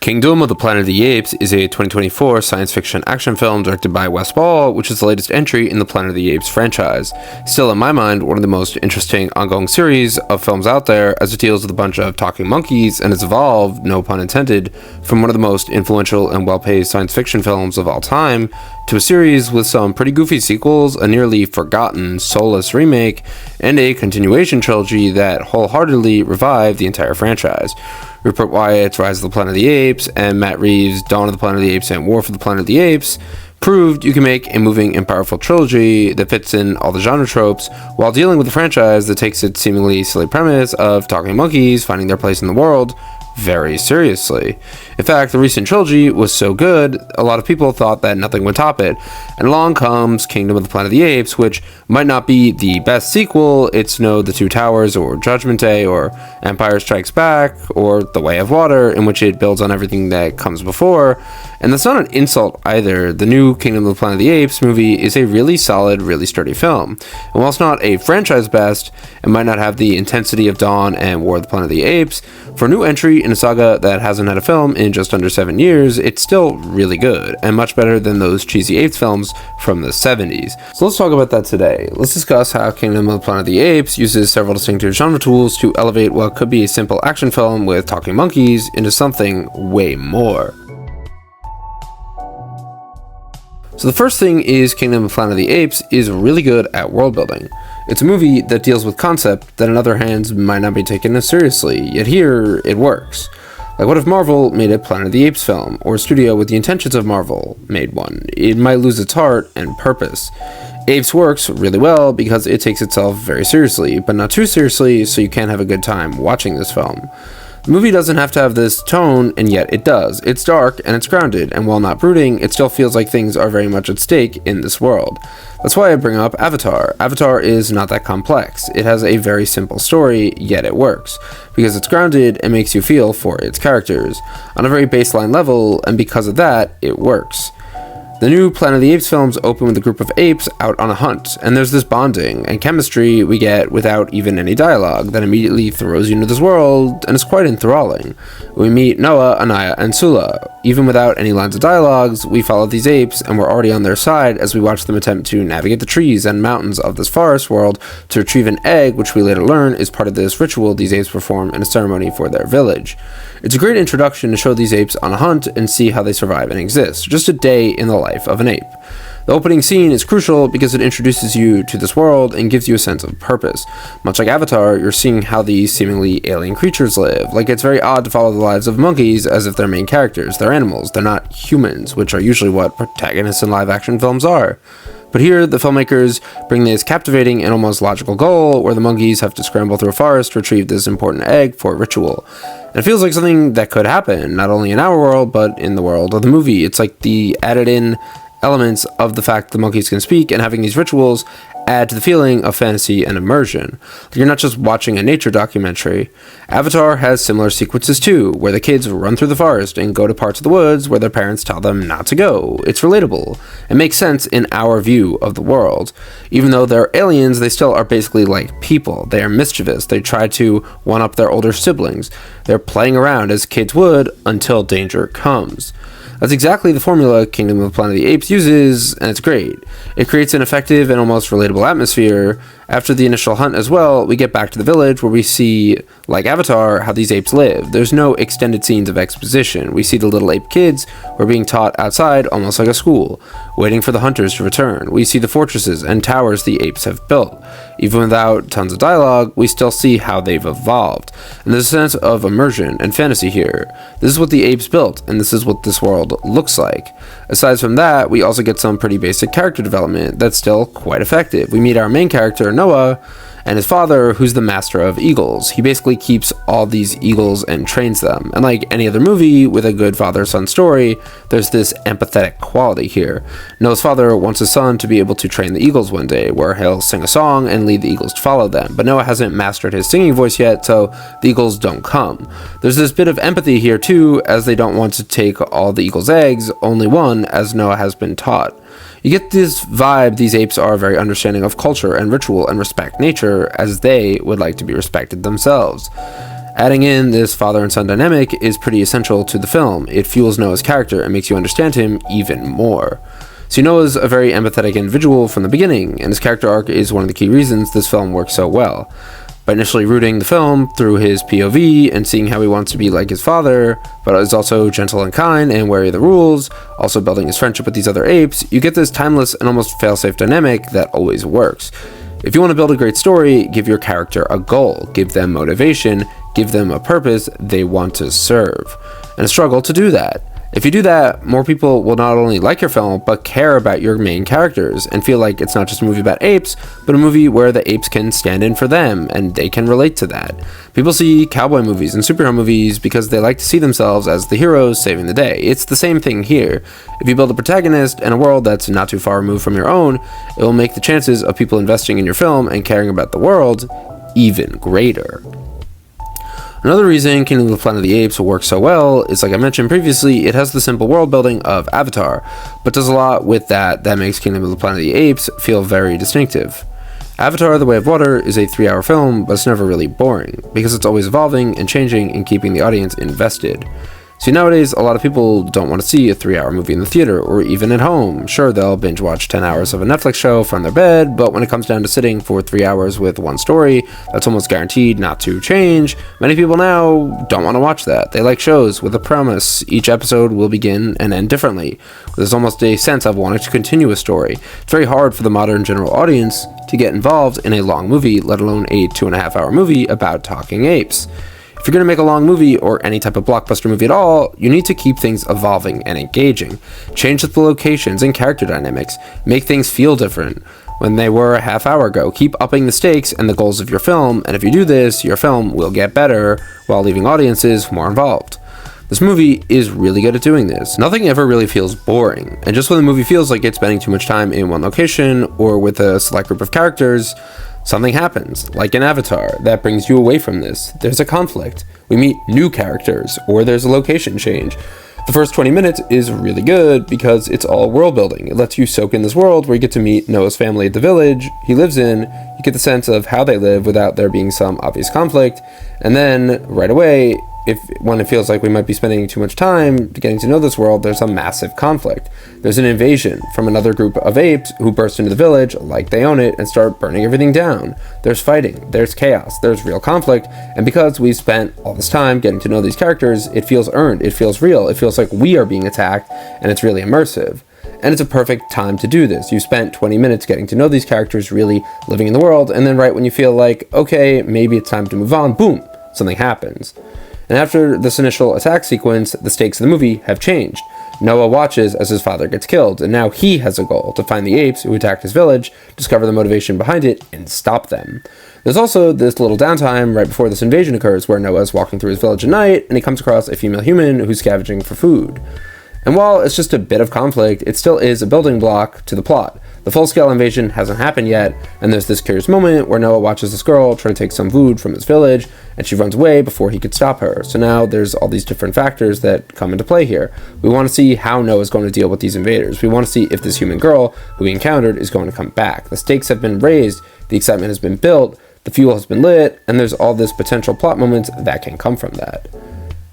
Kingdom of the Planet of the Apes is a 2024 science fiction action film directed by Wes Ball, which is the latest entry in the Planet of the Apes franchise. Still, in my mind, one of the most interesting ongoing series of films out there, as it deals with a bunch of talking monkeys and has evolved, no pun intended, from one of the most influential and well-paced science fiction films of all time to a series with some pretty goofy sequels, a nearly forgotten, soulless remake, and a continuation trilogy that wholeheartedly revived the entire franchise. Rupert Wyatt's Rise of the Planet of the Apes and Matt Reeves' Dawn of the Planet of the Apes and War for the Planet of the Apes proved you can make a moving and powerful trilogy that fits in all the genre tropes while dealing with a franchise that takes its seemingly silly premise of talking monkeys finding their place in the world very seriously. In fact, the recent trilogy was so good, a lot of people thought that nothing would top it. And along comes Kingdom of the Planet of the Apes, which might not be the best sequel. It's no The Two Towers or Judgment Day or Empire Strikes Back or The Way of Water, in which it builds on everything that comes before. And that's not an insult either. The new Kingdom of the Planet of the Apes movie is a really solid, really sturdy film. And while it's not a franchise best, it might not have the intensity of Dawn and War of the Planet of the Apes, for a new entry in a saga that hasn't had a film in just under 7 years, it's still really good, and much better than those cheesy Apes films from the 70s. So let's talk about that today. Let's discuss how Kingdom of the Planet of the Apes uses several distinctive genre tools to elevate what could be a simple action film with talking monkeys into something way more. So the first thing is Kingdom of the Planet of the Apes is really good at world building. It's a movie that deals with concept that in other hands might not be taken as seriously, yet here it works. Like, what if Marvel made a Planet of the Apes film, or a studio with the intentions of Marvel made one? It might lose its heart and purpose. Apes works really well because it takes itself very seriously, but not too seriously, so you can't have a good time watching this film. The movie doesn't have to have this tone, and yet it does. It's dark, and it's grounded, and while not brooding, it still feels like things are very much at stake in this world. That's why I bring up Avatar. Avatar is not that complex. It has a very simple story, yet it works, because it's grounded and makes you feel for its characters, on a very baseline level, and because of that, it works. The new Planet of the Apes films open with a group of apes out on a hunt, and there's this bonding and chemistry we get without even any dialogue that immediately throws you into this world, and it's quite enthralling. We meet Noah, Anaya, and Sula. Even without any lines of dialogues, we follow these apes, and we're already on their side as we watch them attempt to navigate the trees and mountains of this forest world to retrieve an egg, which we later learn is part of this ritual these apes perform in a ceremony for their village. It's a great introduction to show these apes on a hunt and see how they survive and exist, just a day in the life of an ape. The opening scene is crucial because it introduces you to this world and gives you a sense of purpose. Much like Avatar, you're seeing how these seemingly alien creatures live. Like, it's very odd to follow the lives of monkeys as if they're main characters. They're animals, they're not humans, which are usually what protagonists in live-action films are. But here, the filmmakers bring this captivating and almost logical goal where the monkeys have to scramble through a forest to retrieve this important egg for a ritual. And it feels like something that could happen, not only in our world, but in the world of the movie. It's like the added-in elements of the fact the monkeys can speak and having these rituals add to the feeling of fantasy and immersion. You're not just watching a nature documentary. Avatar has similar sequences too, where the kids run through the forest and go to parts of the woods where their parents tell them not to go. It's relatable. It makes sense in our view of the world. Even though they're aliens, they still are basically like people. They are mischievous. They try to one-up their older siblings. They're playing around as kids would until danger comes. That's exactly the formula Kingdom of the Planet of the Apes uses, and it's great. It creates an effective and almost relatable atmosphere. After the initial hunt as well, we get back to the village where we see, like Avatar, how these apes live. There's no extended scenes of exposition. We see the little ape kids who are being taught outside, almost like a school, waiting for the hunters to return. We see the fortresses and towers the apes have built. Even without tons of dialogue, we still see how they've evolved. And there's a sense of immersion and fantasy here. This is what the apes built, and this is what this world looks like. Aside from that, we also get some pretty basic character development that's still quite effective. We meet our main character, Noah, and his father, who's the master of eagles. He basically keeps all these eagles and trains them. And like any other movie with a good father-son story, there's this empathetic quality here. Noah's father wants his son to be able to train the eagles one day, where he'll sing a song and lead the eagles to follow them. But Noah hasn't mastered his singing voice yet, so the eagles don't come. There's this bit of empathy here too, as they don't want to take all the eagles' eggs, only one, as Noah has been taught. You get this vibe these apes are very understanding of culture and ritual and respect nature as they would like to be respected themselves. Adding in this father and son dynamic is pretty essential to the film. It fuels Noah's character and makes you understand him even more. See, Noah's a very empathetic individual from the beginning, and his character arc is one of the key reasons this film works so well. By initially rooting the film through his POV and seeing how he wants to be like his father, but is also gentle and kind and wary of the rules, also building his friendship with these other apes, you get this timeless and almost fail-safe dynamic that always works. If you want to build a great story, give your character a goal, give them motivation, give them a purpose they want to serve, and a struggle to do that. If you do that, more people will not only like your film, but care about your main characters and feel like it's not just a movie about apes, but a movie where the apes can stand in for them and they can relate to that. People see cowboy movies and superhero movies because they like to see themselves as the heroes saving the day. It's the same thing here. If you build a protagonist and a world that's not too far removed from your own, it will make the chances of people investing in your film and caring about the world even greater. Another reason Kingdom of the Planet of the Apes will work so well is, like I mentioned previously, it has the simple world building of Avatar, but does a lot with that makes Kingdom of the Planet of the Apes feel very distinctive. Avatar: The Way of Water is a 3-hour film, but it's never really boring, because it's always evolving and changing and keeping the audience invested. See, nowadays, a lot of people don't want to see a 3-hour movie in the theater, or even at home. Sure, they'll binge watch 10 hours of a Netflix show from their bed, but when it comes down to sitting for 3 hours with one story, that's almost guaranteed not to change. Many people now don't want to watch that. They like shows with a premise. Each episode will begin and end differently. There's almost a sense of wanting to continue a story. It's very hard for the modern general audience to get involved in a long movie, let alone a 2.5-hour movie about talking apes. If you're going to make a long movie, or any type of blockbuster movie at all, you need to keep things evolving and engaging. Change the locations and character dynamics. Make things feel different when they were a half hour ago. Keep upping the stakes and the goals of your film, and if you do this, your film will get better while leaving audiences more involved. This movie is really good at doing this. Nothing ever really feels boring, and just when the movie feels like it's spending too much time in one location or with a select group of characters, something happens, like in Avatar, that brings you away from this. There's a conflict. We meet new characters, or there's a location change. The first 20 minutes is really good because it's all world building. It lets you soak in this world where you get to meet Noah's family at the village he lives in. You get the sense of how they live without there being some obvious conflict. And then, right away, when it feels like we might be spending too much time getting to know this world, there's a massive conflict. There's an invasion from another group of apes who burst into the village like they own it and start burning everything down. There's fighting, there's chaos, there's real conflict, and because we've spent all this time getting to know these characters, it feels earned, it feels real, it feels like we are being attacked, and it's really immersive. And it's a perfect time to do this. You spent 20 minutes getting to know these characters, really living in the world, and then right when you feel like, okay, maybe it's time to move on, boom, something happens. And after this initial attack sequence, the stakes of the movie have changed. Noah watches as his father gets killed, and now he has a goal: to find the apes who attacked his village, discover the motivation behind it, and stop them. There's also this little downtime right before this invasion occurs where Noah is walking through his village at night, and he comes across a female human who's scavenging for food. And while it's just a bit of conflict, it still is a building block to the plot. The full-scale invasion hasn't happened yet, and there's this curious moment where Noah watches this girl try to take some food from his village, and she runs away before he could stop her. So now there's all these different factors that come into play here. We want to see how Noah's going to deal with these invaders. We want to see if this human girl who he encountered is going to come back. The stakes have been raised, the excitement has been built, the fuel has been lit, and there's all this potential plot moments that can come from that.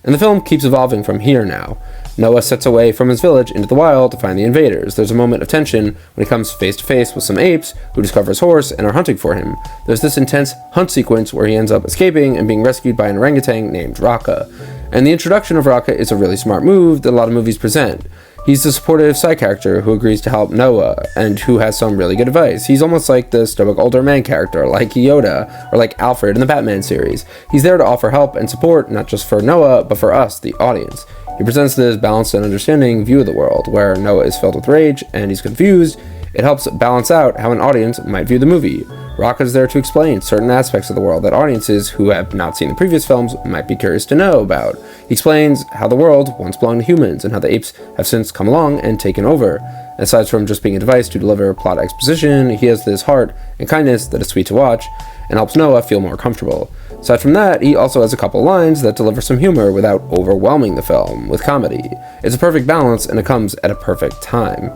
And the film keeps evolving from here now. Noah sets away from his village into the wild to find the invaders. There's a moment of tension when he comes face to face with some apes who discover his horse and are hunting for him. There's this intense hunt sequence where he ends up escaping and being rescued by an orangutan named Raka. And the introduction of Raka is a really smart move that a lot of movies present. He's the supportive side character who agrees to help Noah and who has some really good advice. He's almost like the stoic older man character, like Yoda, or like Alfred in the Batman series. He's there to offer help and support, not just for Noah, but for us, the audience. He presents this balanced and understanding view of the world, where Noah is filled with rage and he's confused. It helps balance out how an audience might view the movie. Raka is there to explain certain aspects of the world that audiences who have not seen the previous films might be curious to know about. He explains how the world once belonged to humans and how the apes have since come along and taken over. And aside from just being a device to deliver plot exposition, he has this heart and kindness that is sweet to watch and helps Noah feel more comfortable. Aside from that, he also has a couple lines that deliver some humor without overwhelming the film with comedy. It's a perfect balance, and it comes at a perfect time.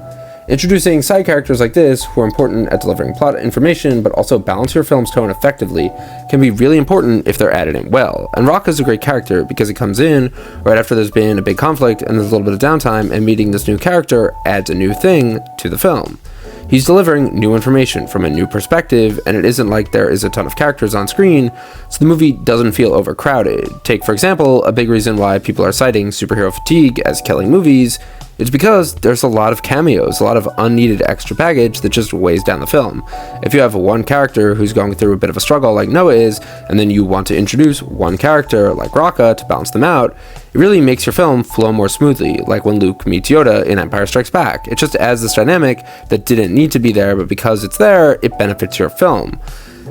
Introducing side characters like this, who are important at delivering plot information but also balance your film's tone effectively, can be really important if they're added in well. And Rocca is a great character because he comes in right after there's been a big conflict and there's a little bit of downtime, and meeting this new character adds a new thing to the film. He's delivering new information from a new perspective, and it isn't like there is a ton of characters on screen, so the movie doesn't feel overcrowded. Take, for example, a big reason why people are citing superhero fatigue as killing movies. It's because there's a lot of cameos, a lot of unneeded extra baggage that just weighs down the film. If you have one character who's going through a bit of a struggle like Noah is, and then you want to introduce one character like Rocca to balance them out, it really makes your film flow more smoothly, like when Luke meets Yoda in Empire Strikes Back. It just adds this dynamic that didn't need to be there, but because it's there, it benefits your film.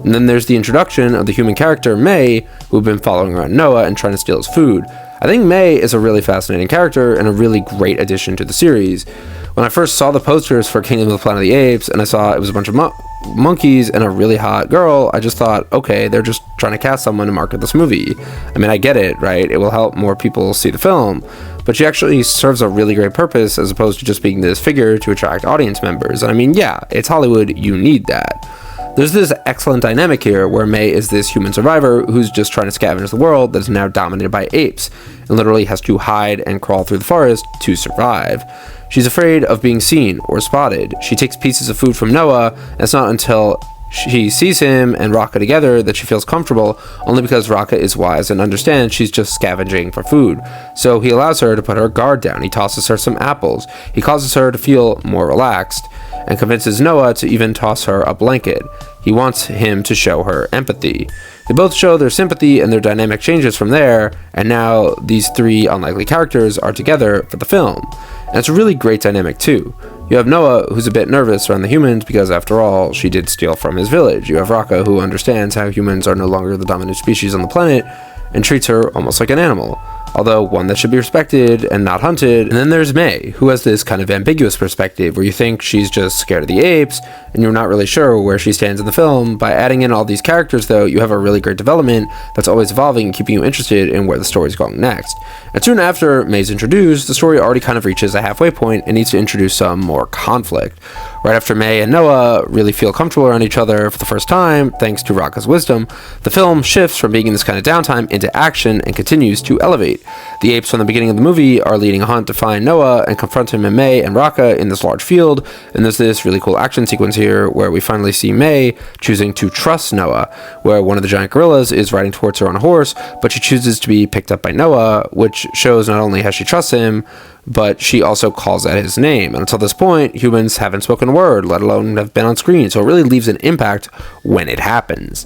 And then there's the introduction of the human character May, who've been following around Noah and trying to steal his food. I think May is a really fascinating character and a really great addition to the series. When I first saw the posters for Kingdom of the Planet of the Apes and I saw it was a bunch of monkeys and a really hot girl, I just thought, okay, they're just trying to cast someone to market this movie. I mean, I get it, right? It will help more people see the film, but she actually serves a really great purpose as opposed to just being this figure to attract audience members. And I mean, yeah, it's Hollywood, you need that. There's this excellent dynamic here where May is this human survivor who's just trying to scavenge the world that is now dominated by apes and literally has to hide and crawl through the forest to survive. She's afraid of being seen or spotted. She takes pieces of food from Noah, and it's not until she sees him and Rocca together that she feels comfortable, only because Rocca is wise and understands she's just scavenging for food. So he allows her to put her guard down. He tosses her some apples. He causes her to feel more relaxed and convinces Noah to even toss her a blanket. He wants him to show her empathy. They both show their sympathy and their dynamic changes from there, and now these three unlikely characters are together for the film. And it's a really great dynamic too. You have Noah, who's a bit nervous around the humans because, after all, she did steal from his village. You have Rocca, who understands how humans are no longer the dominant species on the planet and treats her almost like an animal, although one that should be respected and not hunted. And then there's May, who has this kind of ambiguous perspective where you think she's just scared of the apes and you're not really sure where she stands in the film. By adding in all these characters, though, you have a really great development that's always evolving and keeping you interested in where the story's going next. And soon after May's introduced, the story already kind of reaches a halfway point and needs to introduce some more conflict. Right after May and Noah really feel comfortable around each other for the first time, thanks to Rocca's wisdom, the film shifts from being in this kind of downtime into action and continues to elevate. The apes from the beginning of the movie are leading a hunt to find Noah and confront him and May and Rocca in this large field, and there's this really cool action sequence here where we finally see May choosing to trust Noah, where one of the giant gorillas is riding towards her on a horse, but she chooses to be picked up by Noah, which shows not only how she trusts him, but she also calls out his name. And until this point, humans haven't spoken a word, let alone have been on screen, so it really leaves an impact when it happens.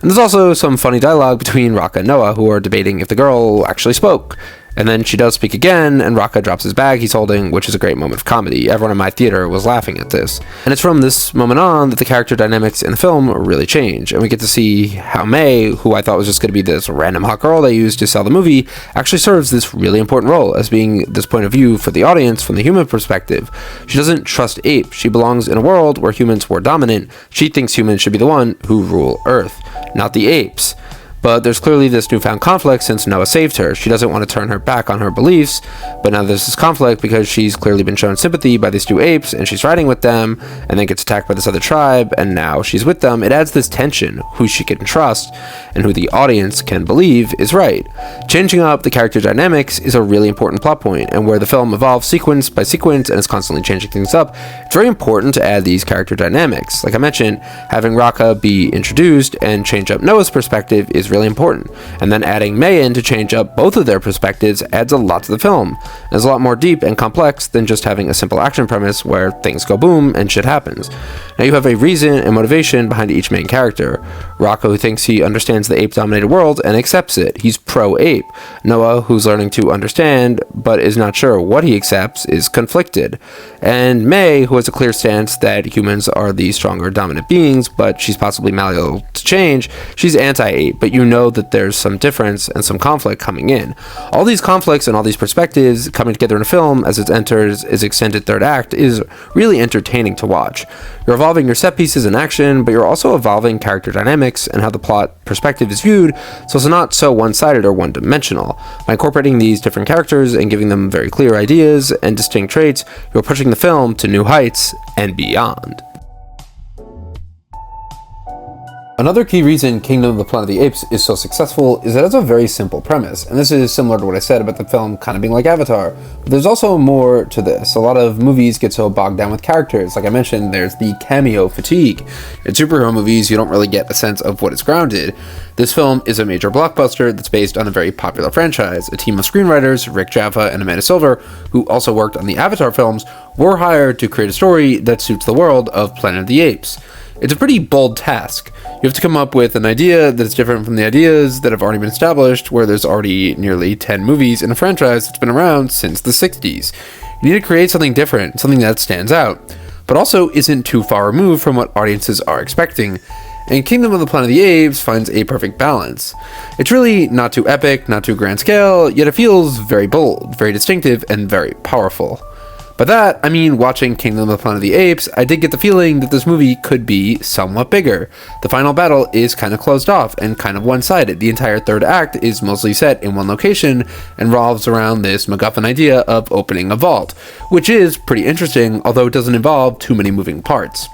And there's also some funny dialogue between Rocca and Noah, who are debating if the girl actually spoke. And then she does speak again, and Rocca drops his bag he's holding, which is a great moment of comedy. Everyone in my theater was laughing at this. And it's from this moment on that the character dynamics in the film really change, and we get to see how May, who I thought was just going to be this random hot girl they used to sell the movie, actually serves this really important role as being this point of view for the audience from the human perspective. She doesn't trust apes. She belongs in a world where humans were dominant. She thinks humans should be the one who rule Earth, not the apes. But there's clearly this newfound conflict since Noah saved her. She doesn't want to turn her back on her beliefs, but now there's this conflict because she's clearly been shown sympathy by these two apes, and she's riding with them, and then gets attacked by this other tribe, and now she's with them. It adds this tension, who she can trust, and who the audience can believe is right. Changing up the character dynamics is a really important plot point, and where the film evolves sequence by sequence and is constantly changing things up, it's very important to add these character dynamics. Like I mentioned, having Rocca be introduced and change up Noah's perspective is really important, and then adding May in to change up both of their perspectives adds a lot to the film. It's a lot more deep and complex than just having a simple action premise where things go boom and shit happens. Now you have a reason and motivation behind each main character. Rocca, who thinks he understands the ape-dominated world and accepts it. He's pro-ape. Noah, who's learning to understand but is not sure what he accepts, is conflicted. And May, who has a clear stance that humans are the stronger dominant beings, but she's possibly malleable to change, she's anti-ape, but you know that there's some difference and some conflict coming in. All these conflicts and all these perspectives coming together in a film as it enters its extended third act is really entertaining to watch. You're evolving your set pieces and action, but you're also evolving character dynamics and how the plot perspective is viewed, so it's not so one-sided or one-dimensional. By incorporating these different characters and giving them very clear ideas and distinct traits, you're pushing the film to new heights and beyond. Another key reason Kingdom of the Planet of the Apes is so successful is that it's a very simple premise, and this is similar to what I said about the film kind of being like Avatar, but there's also more to this. A lot of movies get so bogged down with characters. Like I mentioned, there's the cameo fatigue. In superhero movies, you don't really get a sense of what is grounded. This film is a major blockbuster that's based on a very popular franchise. A team of screenwriters, Rick Jaffa and Amanda Silver, who also worked on the Avatar films, were hired to create a story that suits the world of Planet of the Apes. It's a pretty bold task. You have to come up with an idea that's different from the ideas that have already been established, where there's already nearly 10 movies in a franchise that's been around since the 60s. You need to create something different, something that stands out, but also isn't too far removed from what audiences are expecting. And Kingdom of the Planet of the Apes finds a perfect balance. It's really not too epic, not too grand scale, yet it feels very bold, very distinctive, and very powerful. By that, I mean watching Kingdom of the Planet of the Apes, I did get the feeling that this movie could be somewhat bigger. The final battle is kind of closed off and kind of one-sided. The entire third act is mostly set in one location and revolves around this MacGuffin idea of opening a vault, which is pretty interesting, although it doesn't involve too many moving parts.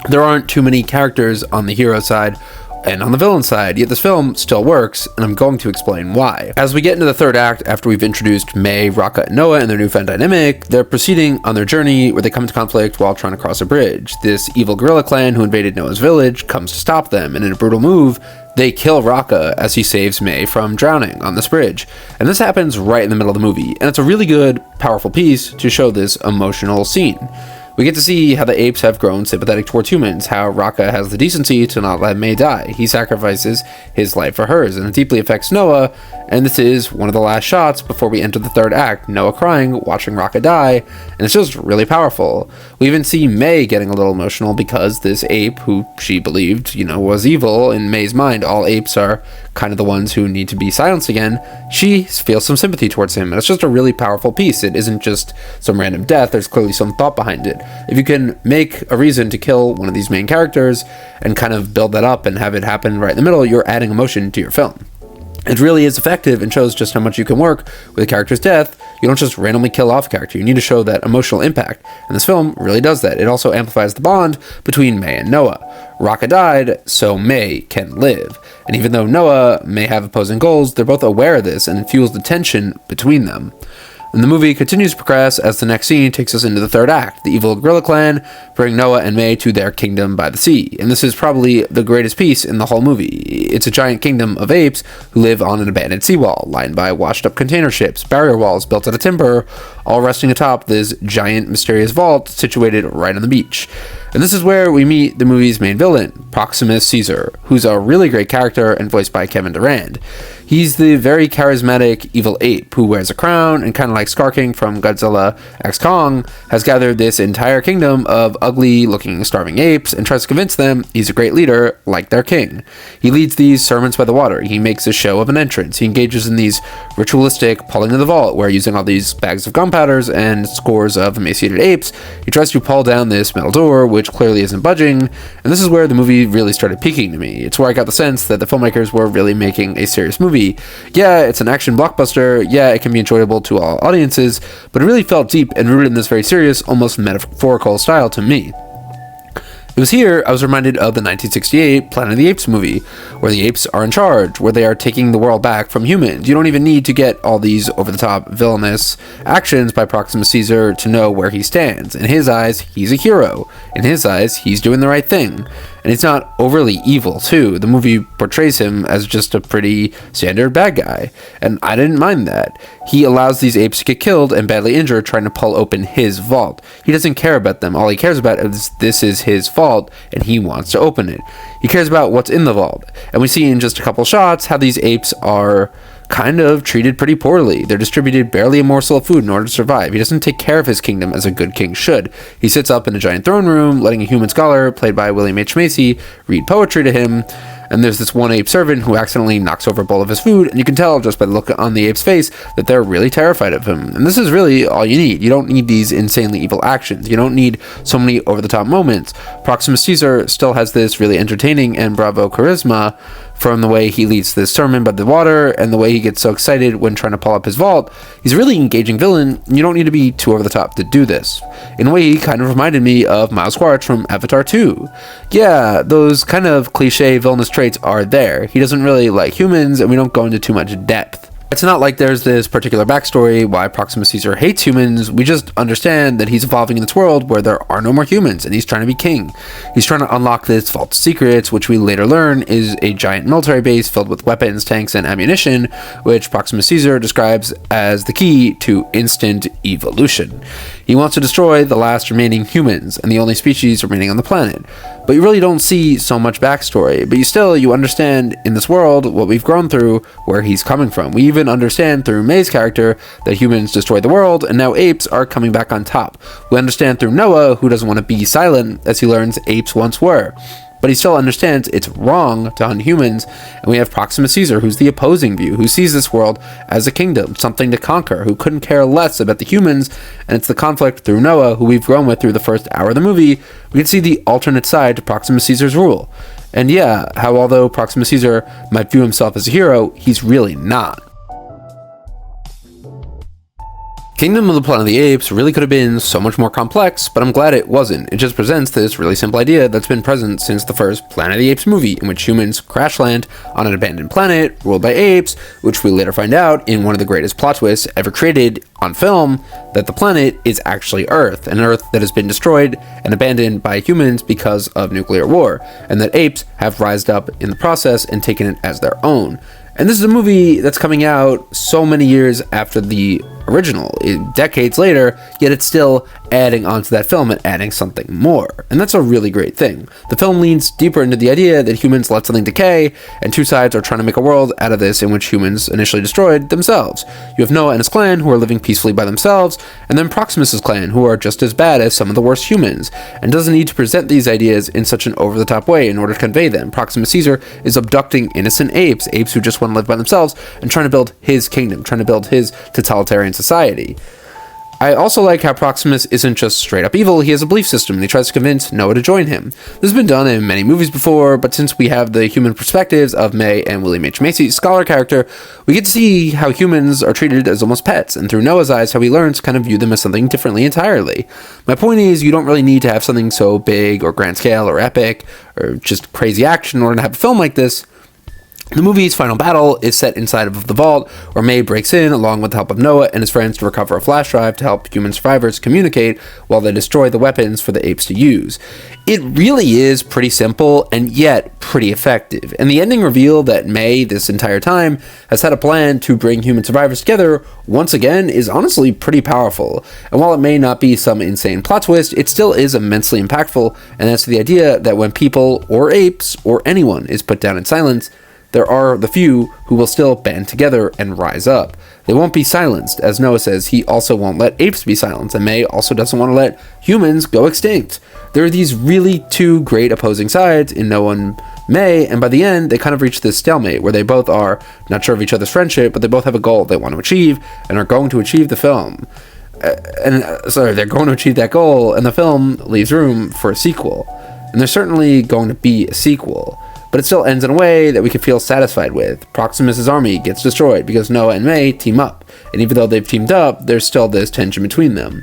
There aren't too many characters on the hero side and on the villain side, yet this film still works, and I'm going to explain why. As we get into the third act, after we've introduced May, Raka, and Noah and their newfound dynamic, they're proceeding on their journey where they come into conflict while trying to cross a bridge. This evil gorilla clan who invaded Noah's village comes to stop them, and in a brutal move, they kill Raka as he saves May from drowning on this bridge. And this happens right in the middle of the movie, and it's a really good, powerful piece to show this emotional scene. We get to see how the apes have grown sympathetic towards humans, how Raka has the decency to not let May die. He sacrifices his life for hers, and it deeply affects Noah, and this is one of the last shots before we enter the third act, Noah crying, watching Raka die, and it's just really powerful. We even see May getting a little emotional because this ape, who she believed, was evil, in May's mind, all apes are kind of the ones who need to be silenced again, she feels some sympathy towards him, and it's just a really powerful piece. It isn't just some random death, there's clearly some thought behind it. If you can make a reason to kill one of these main characters and kind of build that up and have it happen right in the middle, you're adding emotion to your film. It really is effective and shows just how much you can work with a character's death. You don't just randomly kill off a character, you need to show that emotional impact, and this film really does that. It also amplifies the bond between May and Noah. Raka died, so May can live. And even though Noah may have opposing goals, they're both aware of this, and it fuels the tension between them. And the movie continues to progress as the next scene takes us into the third act. The evil gorilla clan bring Noah and May to their kingdom by the sea. And this is probably the greatest piece in the whole movie. It's a giant kingdom of apes who live on an abandoned seawall, lined by washed-up container ships, barrier walls built out of timber, all resting atop this giant mysterious vault situated right on the beach. And this is where we meet the movie's main villain, Proximus Caesar, who's a really great character and voiced by Kevin Durand. He's the very charismatic evil ape who wears a crown and, kind of like Scar King from Godzilla x Kong, has gathered this entire kingdom of ugly-looking starving apes and tries to convince them he's a great leader like their king. He leads these sermons by the water. He makes a show of an entrance. He engages in these ritualistic pulling of the vault where, using all these bags of gunpowders and scores of emaciated apes, he tries to pull down this metal door, which clearly isn't budging, and this is where the movie really started peaking to me. It's where I got the sense that the filmmakers were really making a serious movie. Yeah, it's an action blockbuster, yeah, it can be enjoyable to all audiences, but it really felt deep and rooted in this very serious, almost metaphorical style to me. It was here I was reminded of the 1968 Planet of the Apes movie, where the apes are in charge, where they are taking the world back from humans. You don't even need to get all these over-the-top villainous actions by Proximus Caesar to know where he stands. In his eyes, he's a hero. In his eyes, he's doing the right thing. And he's not overly evil, too. The movie portrays him as just a pretty standard bad guy, and I didn't mind that. He allows these apes to get killed and badly injured trying to pull open his vault. He doesn't care about them. All he cares about is this is his vault, and he wants to open it. He cares about what's in the vault. And we see in just a couple shots how these apes are kind of treated pretty poorly. They're distributed barely a morsel of food in order to survive. He doesn't take care of his kingdom as a good king should. He sits up in a giant throne room, letting a human scholar, played by William H. Macy, read poetry to him. and there's this one ape servant who accidentally knocks over a bowl of his food, and you can tell just by the look on the ape's face that they're really terrified of him. And this is really all you need. You don't need these insanely evil actions. You don't need so many over-the-top moments. Proximus Caesar still has this really entertaining and bravo charisma from the way he leads this sermon by the water and the way he gets so excited when trying to pull up his vault. He's a really engaging villain. You don't need to be too over the top to do this. In a way, he kind of reminded me of Miles Quaritch from Avatar 2. Yeah, those kind of cliche villainous traits are there. He doesn't really like humans, and we don't go into too much depth. It's not like there's this particular backstory why Proximus Caesar hates humans. We just understand that he's evolving in this world where there are no more humans, and he's trying to be king. He's trying to unlock this vault of secrets, which we later learn is a giant military base filled with weapons, tanks, and ammunition, which Proximus Caesar describes as the key to instant evolution. He wants to destroy the last remaining humans and the only species remaining on the planet. But you really don't see so much backstory, but you understand in this world what we've grown through, where he's coming from. We even understand through May's character that humans destroyed the world, and now apes are coming back on top. We understand through Noah, who doesn't want to be silent, as he learns apes once were. But he still understands it's wrong to hunt humans, and we have Proximus Caesar, who's the opposing view, who sees this world as a kingdom, something to conquer, who couldn't care less about the humans, and it's the conflict through Noah, who we've grown with through the first hour of the movie. We can see the alternate side to Proximus Caesar's rule. And yeah, how although Proximus Caesar might view himself as a hero, he's really not. Kingdom of the Planet of the Apes really could have been so much more complex, but I'm glad it wasn't. It just presents this really simple idea that's been present since the first Planet of the Apes movie, in which humans crash land on an abandoned planet ruled by apes, which we later find out in one of the greatest plot twists ever created on film, that the planet is actually Earth, an Earth that has been destroyed and abandoned by humans because of nuclear war, and that apes have rised up in the process and taken it as their own. And this is a movie that's coming out so many years after the original, decades later, yet it's still adding onto that film and adding something more. And that's a really great thing. The film leans deeper into the idea that humans let something decay, and two sides are trying to make a world out of this in which humans initially destroyed themselves. You have Noah and his clan, who are living peacefully by themselves, and then Proximus's clan, who are just as bad as some of the worst humans, and doesn't need to present these ideas in such an over-the-top way in order to convey them. Proximus Caesar is abducting innocent apes who just want to live by themselves, and trying to build his kingdom, trying to build his totalitarian society. I also like how Proximus isn't just straight up evil, he has a belief system, and he tries to convince Noah to join him. This has been done in many movies before, but since we have the human perspectives of May and William H. Macy's scholar character, we get to see how humans are treated as almost pets, and through Noah's eyes, how he learns to kind of view them as something differently entirely. My point is, you don't really need to have something so big, or grand scale, or epic, or just crazy action in order to have a film like this. The movie's final battle is set inside of the vault, where May breaks in along with the help of Noah and his friends to recover a flash drive to help human survivors communicate while they destroy the weapons for the apes to use. It really is pretty simple and yet pretty effective, and the ending reveal that May, this entire time, has had a plan to bring human survivors together once again is honestly pretty powerful. And while it may not be some insane plot twist, it still is immensely impactful, and that's the idea that when people, or apes, or anyone is put down in silence, there are the few who will still band together and rise up. They won't be silenced. As Noah says, he also won't let apes be silenced, and May also doesn't want to let humans go extinct. There are these really two great opposing sides in Noah and May, and by the end, they kind of reach this stalemate where they both are not sure of each other's friendship, but they both have a goal they want to achieve and are going to achieve the film. They're going to achieve that goal, and the film leaves room for a sequel. And there's certainly going to be a sequel. But it still ends in a way that we can feel satisfied with. Proximus's army gets destroyed because Noah and May team up, and even though they've teamed up, there's still this tension between them.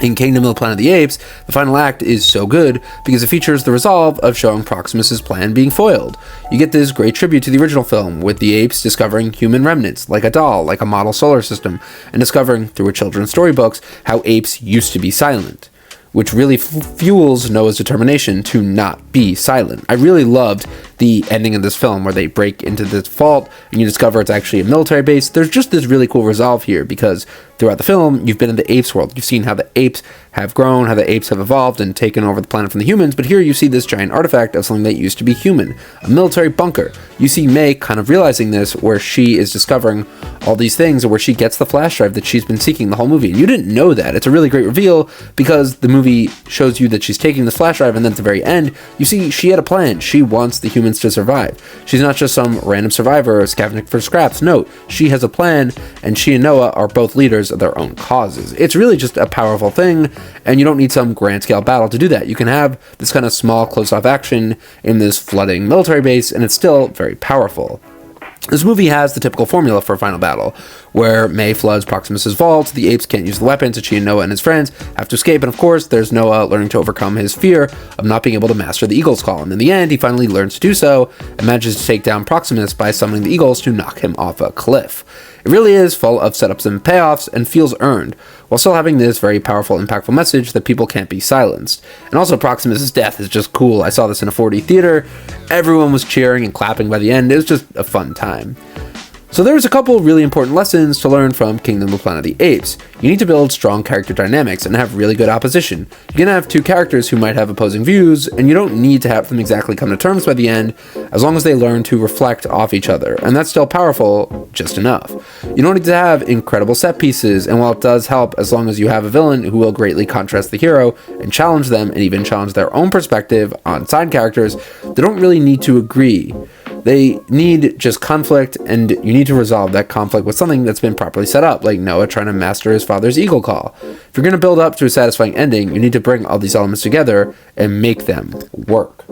In Kingdom of the Planet of the Apes, the final act is so good because it features the resolve of showing Proximus's plan being foiled. You get this great tribute to the original film, with the apes discovering human remnants, like a doll, like a model solar system, and discovering, through a children's storybooks, how apes used to be silent, which really fuels Noah's determination to not be silent. I really loved the ending of this film where they break into this vault and you discover it's actually a military base. There's just this really cool resolve here because throughout the film, you've been in the apes world. You've seen how the apes have grown, how the apes have evolved and taken over the planet from the humans, but here you see this giant artifact of something that used to be human, a military bunker. You see May kind of realizing this, where she is discovering all these things, where she gets the flash drive that she's been seeking the whole movie. And you didn't know that. It's a really great reveal because the movie movie shows you that she's taking this flash drive, and then at the very end, you see she had a plan. She wants the humans to survive. She's not just some random survivor scavenging for scraps. No, she has a plan, and she and Noah are both leaders of their own causes. It's really just a powerful thing, and you don't need some grand scale battle to do that. You can have this kind of small close-off action in this flooding military base, and it's still very powerful. This movie has the typical formula for a final battle, where May floods Proximus's vault, the apes can't use the weapons, and she and Noah and his friends have to escape, and of course, there's Noah learning to overcome his fear of not being able to master the Eagle's Call, and in the end, he finally learns to do so, and manages to take down Proximus by summoning the Eagles to knock him off a cliff. It really is full of setups and payoffs, and feels earned, while still having this very powerful, impactful message that people can't be silenced. And also, Proximus' death is just cool. I saw this in a 4D theater. Everyone was cheering and clapping by the end. It was just a fun time. So there's a couple really important lessons to learn from Kingdom of Planet of the Apes. You need to build strong character dynamics and have really good opposition. You can have two characters who might have opposing views, and you don't need to have them exactly come to terms by the end, as long as they learn to reflect off each other, and that's still powerful, just enough. You don't need to have incredible set pieces, and while it does help as long as you have a villain who will greatly contrast the hero and challenge them and even challenge their own perspective on side characters, they don't really need to agree. They need just conflict, and you need to resolve that conflict with something that's been properly set up, like Noah trying to master his father's eagle call. If you're going to build up to a satisfying ending, you need to bring all these elements together and make them work.